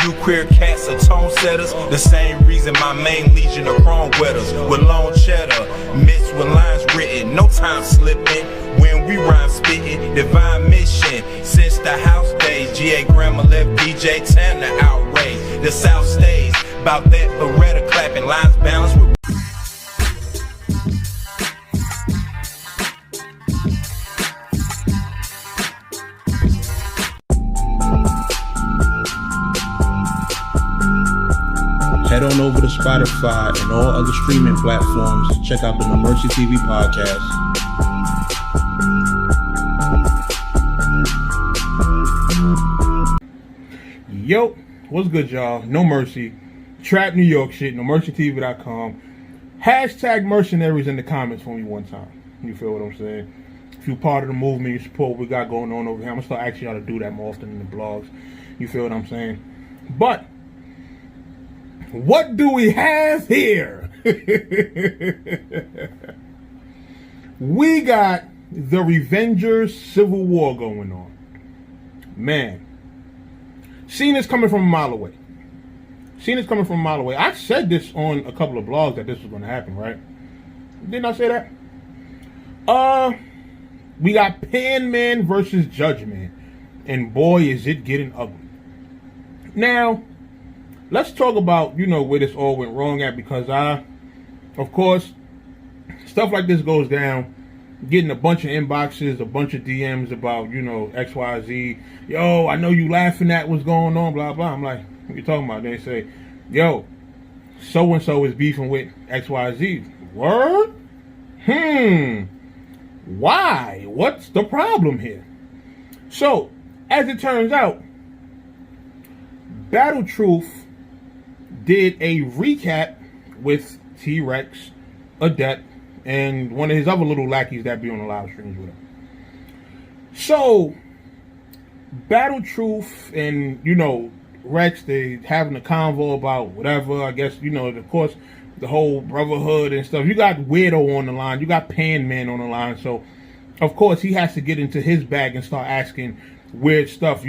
you queer cats are tone setters. The same reason my main legion of chrome wetters with long cheddar mixed with lines written. No time slipping when we rhyme spitting. Divine mission since the house days. GA Grandma left DJ Tanner outrage. The South stays about that Beretta clapping lines balanced with. Head on over to Spotify and all other streaming platforms. Check out the NoMercyTV Podcast. Yo, what's good, y'all? No Mercy. Trap New York shit. NoMercyTV.com. Hashtag mercenaries in the comments for me one time. You feel what I'm saying? If you're part of the movement, you support what we got going on over here. I'm going to start asking y'all to do that more often in the blogs. You feel what I'm saying? But what do we have here? We got the Revengers Civil War going on. Man, seen this coming from a mile away. I said this on a couple of blogs that this was going to happen, right? Didn't I say that? We got Panman versus Judgment, and boy, is it getting ugly. Now, let's talk about, where this all went wrong at, because of course, stuff like this goes down, getting a bunch of inboxes, a bunch of DMs about, XYZ. Yo, I know you laughing at what's going on, blah, blah. I'm like, what you talking about? They say, yo, so-and-so is beefing with XYZ. Word? Why? What's the problem here? So, as it turns out, Battle Truth did a recap with T-Rex, Adept, and one of his other little lackeys that be on the live streams with him. So, Battle Truth and, Rex, they having a convo about whatever. I guess, of course, the whole brotherhood and stuff. You got Weirdo on the line. You got Panman on the line. So, of course, he has to get into his bag and start asking weird stuff.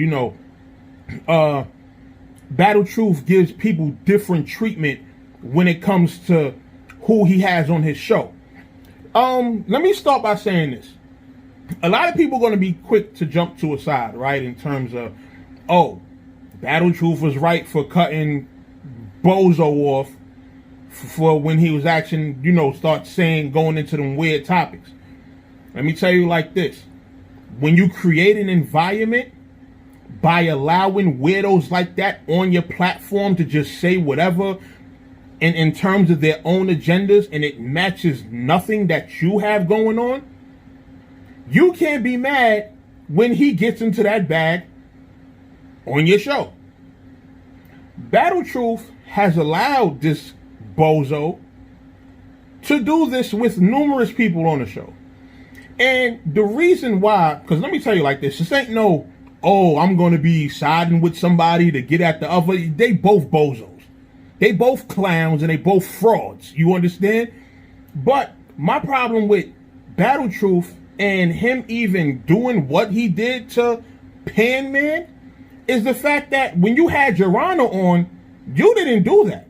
Battle Truth gives people different treatment when it comes to who he has on his show. Let me start by saying this. A lot of people are going to be quick to jump to a side, right? In terms of, Battle Truth was right for cutting Bozo off for when he was actually, start saying, going into them weird topics. Let me tell you like this. When you create an environment by allowing weirdos like that on your platform to just say whatever in terms of their own agendas, and it matches nothing that you have going on, you can't be mad when he gets into that bag on your show. Battle Truth has allowed this bozo to do this with numerous people on the show. And the reason why, because let me tell you like this ain't no, I'm going to be siding with somebody to get at the other. They both bozos. They both clowns and they both frauds. You understand? But my problem with Battle Truth and him even doing what he did to Panman is the fact that when you had Your Honor on, you didn't do that.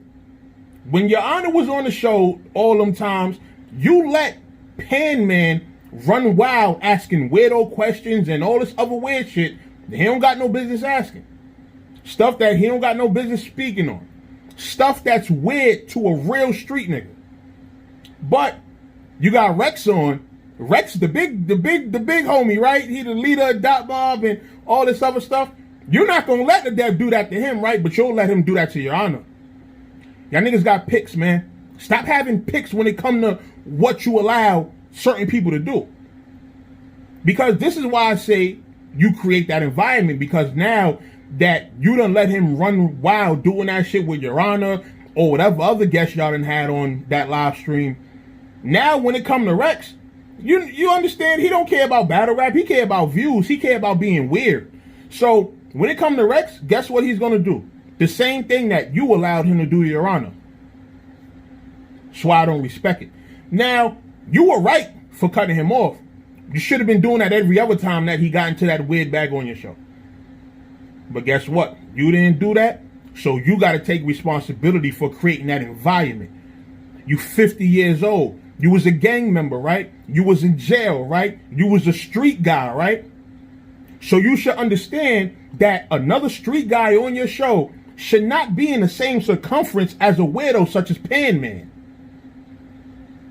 When Your Honor was on the show all them times, you let Panman run wild asking weirdo questions and all this other weird shit that he don't got no business asking. Stuff that he don't got no business speaking on. Stuff that's weird to a real street nigga. But you got Rex on. Rex, the big homie, right? He the leader of Dot Bob and all this other stuff. You're not gonna let the dev do that to him, right? But you'll let him do that to Your Honor. Y'all niggas got picks, man. Stop having picks when it come to what you allow certain people to do. Because this is why I say you create that environment, because now that you done let him run wild doing that shit with Your Honor or whatever other guests y'all done had on that live stream, now when it come to Rex, you understand he don't care about battle rap, he care about views, he care about being weird. So when it come to Rex, guess what he's gonna do? The same thing that you allowed him to do to Your Honor. That's why I don't respect it. Now, you were right for cutting him off. You should have been doing that every other time that he got into that weird bag on your show. But guess what? You didn't do that, So you got to take responsibility for creating that environment. You 50 years old. You was a gang member, right? You was in jail, right? You was a street guy, right? So you should understand that another street guy on your show should not be in the same circumference as a weirdo such as Panman.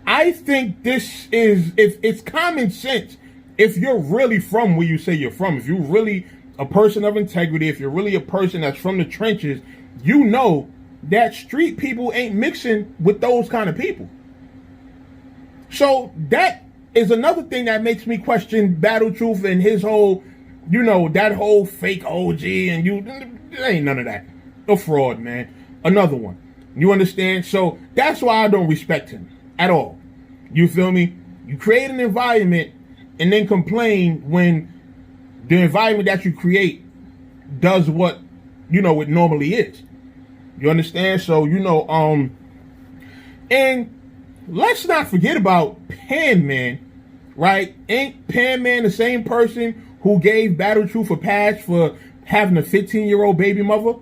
I think this is, if it's common sense, if you're really from where you say you're from, if you're really a person of integrity, if you're really a person that's from the trenches, you know that street people ain't mixing with those kind of people. So that is another thing that makes me question Battle Truth and his whole, you know, that whole fake OG and there ain't none of that. A fraud, man. Another one. You understand? So that's why I don't respect him at all. You feel me? You create an environment and then complain when the environment that you create does what, you know, it normally is. You understand? So, you know, and let's not forget about Panman, right? Ain't Panman the same person who gave Battle Truth a pass for having a 15-year-old baby mother?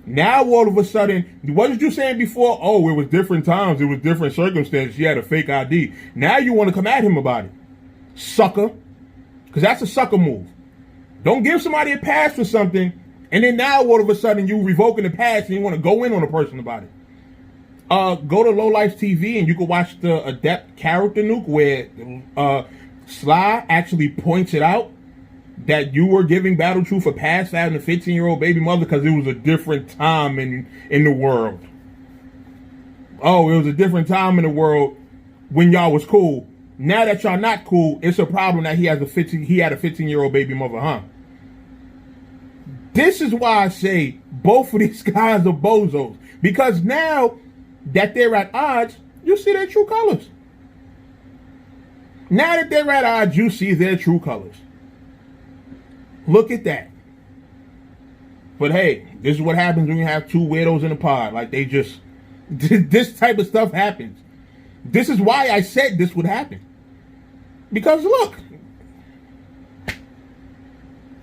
Now, all of a sudden, what did you saying before? Oh, it was different times. It was different circumstances. She had a fake ID. Now you want to come at him about it. Sucker. Because that's a sucker move. Don't give somebody a pass for something, and then now all of a sudden you revoking the pass and you want to go in on a person about it. Go to Lowlife's TV and you can watch the Adept character nuke where Sly actually points it out that you were giving Battle Truth a pass for having a 15-year-old baby mother because it was a different time in the world. Oh, it was a different time in the world when y'all was cool. Now that y'all not cool, it's a problem that he had a 15-year-old baby mother, huh? This is why I say both of these guys are bozos. Because now that they're at odds, you see their true colors. Now that they're at odds, you see their true colors. Look at that. But hey, this is what happens when you have two weirdos in a pod. Like they just, this type of stuff happens. This is why I said this would happen. Because look,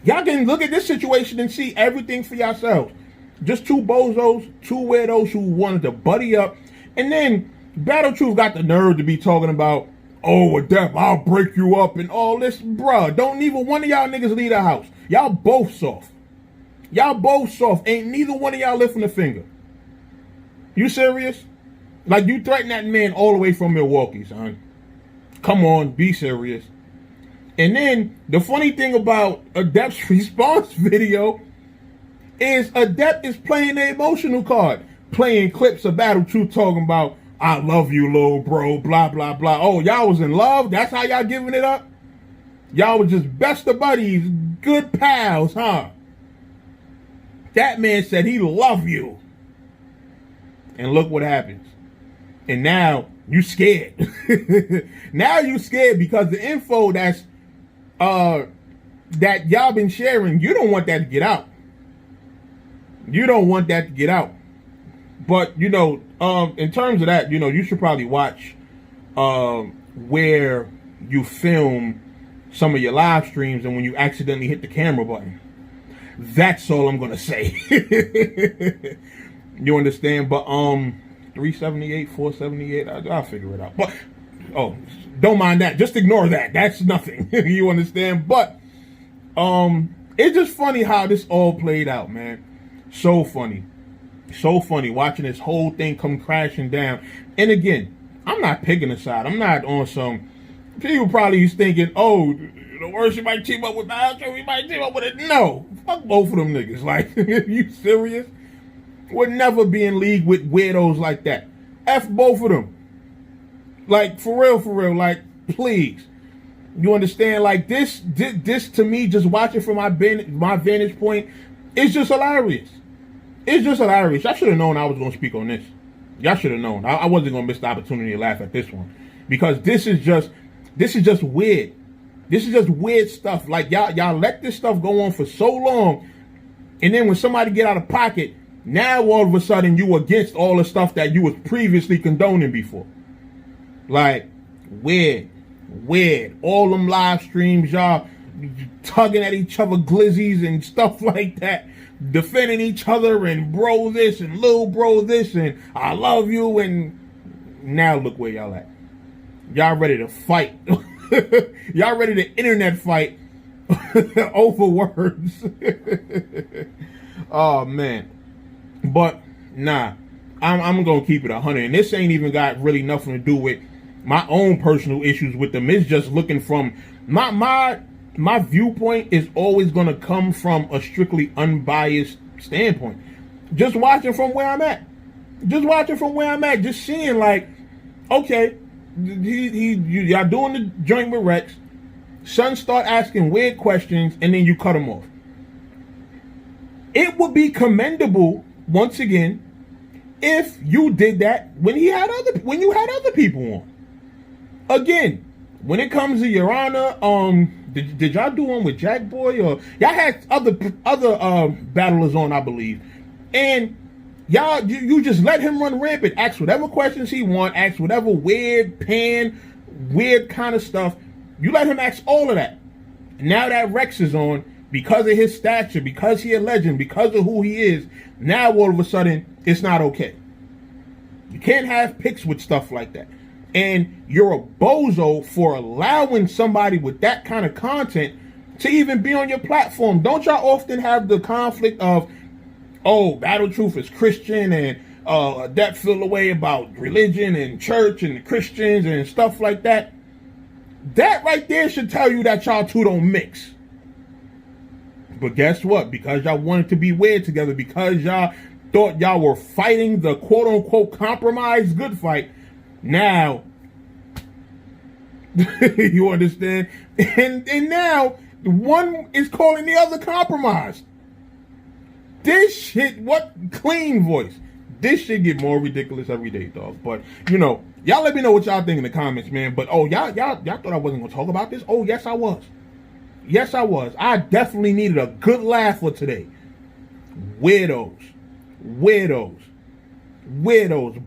y'all can look at this situation and see everything for yourselves. Just two bozos, two weirdos who wanted to buddy up. And then Battle Truth got the nerve to be talking about, oh, Adept, I'll break you up and all this. Bruh, don't even one of y'all niggas leave the house. Y'all both soft. Y'all both soft. Ain't neither one of y'all lifting a finger. You serious? Like, you threaten that man all the way from Milwaukee, son. Come on, be serious. And then, the funny thing about Adept's response video is Adept is playing the emotional card. Playing clips of Battle Truth talking about, I love you, little bro, blah, blah, blah. Oh, y'all was in love? That's how y'all giving it up? Y'all was just best of buddies, good pals, huh? That man said he love you. And look what happens. And now you scared. Now you scared because the info that's that y'all been sharing, you don't want that to get out. You don't want that to get out. But, you know, in terms of that, you know, you should probably watch where you film some of your live streams and when you accidentally hit the camera button. That's all I'm going to say. You understand? But 378, 478, I'll figure it out. But, oh, don't mind that. Just ignore that. That's nothing. You understand? But it's just funny how this all played out, man. So funny. So funny watching this whole thing come crashing down. And again, I'm not picking a side. I'm not on some... People probably is thinking, oh, the worst, you might team up with Battle, you might team up with it. No. Fuck both of them niggas. Like, you serious? Would never be in league with weirdos like that. F both of them. Like, for real, like, please. You understand? Like, this to me, just watching from my vantage point, it's just hilarious. It's just hilarious. Y'all should have known I was going to speak on this. Y'all should have known. I wasn't going to miss the opportunity to laugh at this one. Because this is just weird. This is just weird stuff. Like, y'all let this stuff go on for so long. And then when somebody get out of pocket, now all of a sudden you against all the stuff that you was previously condoning before. Like, weird. All them live streams, y'all tugging at each other glizzies and stuff like that. defending each other and bro this and little bro this and I love you, and now look where y'all at. Y'all ready to fight. Y'all ready to internet fight over words. Oh man. But nah, I'm gonna keep it 100, and this ain't even got really nothing to do with my own personal issues with them. It's just looking from my viewpoint is always gonna come from a strictly unbiased standpoint. Just watching from where I'm at. Just seeing like, okay, y'all doing the joint with Rex. Son start asking weird questions, and then you cut him off. It would be commendable, once again, if you did that when you had other people on. Again, when it comes to Your Honor, did y'all do one with Jack Boy, or y'all had other battlers on, I believe, and y'all you just let him run rampant, ask whatever questions he want, ask whatever weird kind of stuff. You let him ask all of that. Now that Rex is on, because of his stature, because he a legend, because of who he is, now all of a sudden it's not okay. You can't have pics with stuff like that. And you're a bozo for allowing somebody with that kind of content to even be on your platform. Don't y'all often have the conflict of, oh, Battle Truth is Christian, and Adept feel the way about religion and church and Christians and stuff like that? That right there should tell you that y'all two don't mix. But guess what? Because y'all wanted to be weird together, because y'all thought y'all were fighting the quote-unquote compromised good fight, now, you understand? And now, one is calling the other compromised. This shit, what clean voice. This shit get more ridiculous every day, dog. But, you know, y'all let me know what y'all think in the comments, man. But, oh, y'all thought I wasn't going to talk about this? Oh, yes, I was. Yes, I was. I definitely needed a good laugh for today. Weirdos.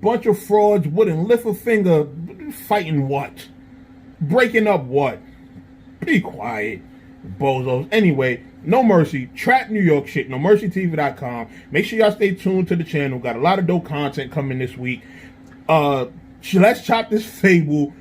Bunch of frauds wouldn't lift a finger. Fighting what? Breaking up what? Be quiet, bozos. Anyway, No Mercy, Trap New York shit, NoMercyTV.com. Make sure y'all stay tuned to the channel. Got a lot of dope content coming this week. Let's Chop This Fable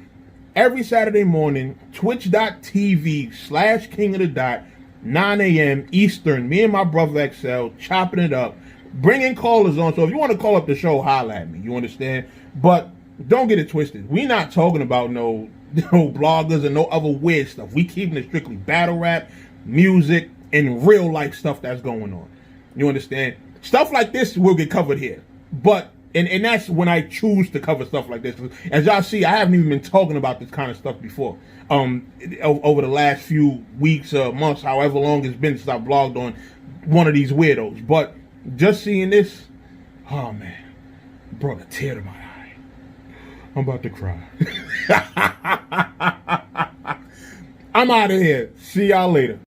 every Saturday morning, twitch.tv/King of the Dot, 9 a.m. Eastern. Me and my brother XL chopping it up, bringing callers on. So if you want to call up the show, holla at me. You understand? But don't get it twisted. We not talking about no bloggers and no other weird stuff. We keeping it strictly battle rap, music, and real life stuff that's going on. You understand? Stuff like this will get covered here. But and that's when I choose to cover stuff like this. As y'all see, I haven't even been talking about this kind of stuff before. Over the last few weeks, months, however long it's been since I vlogged on one of these weirdos. But just seeing this, oh man, brought a tear to my eye. I'm about to cry. I'm out of here. See y'all later.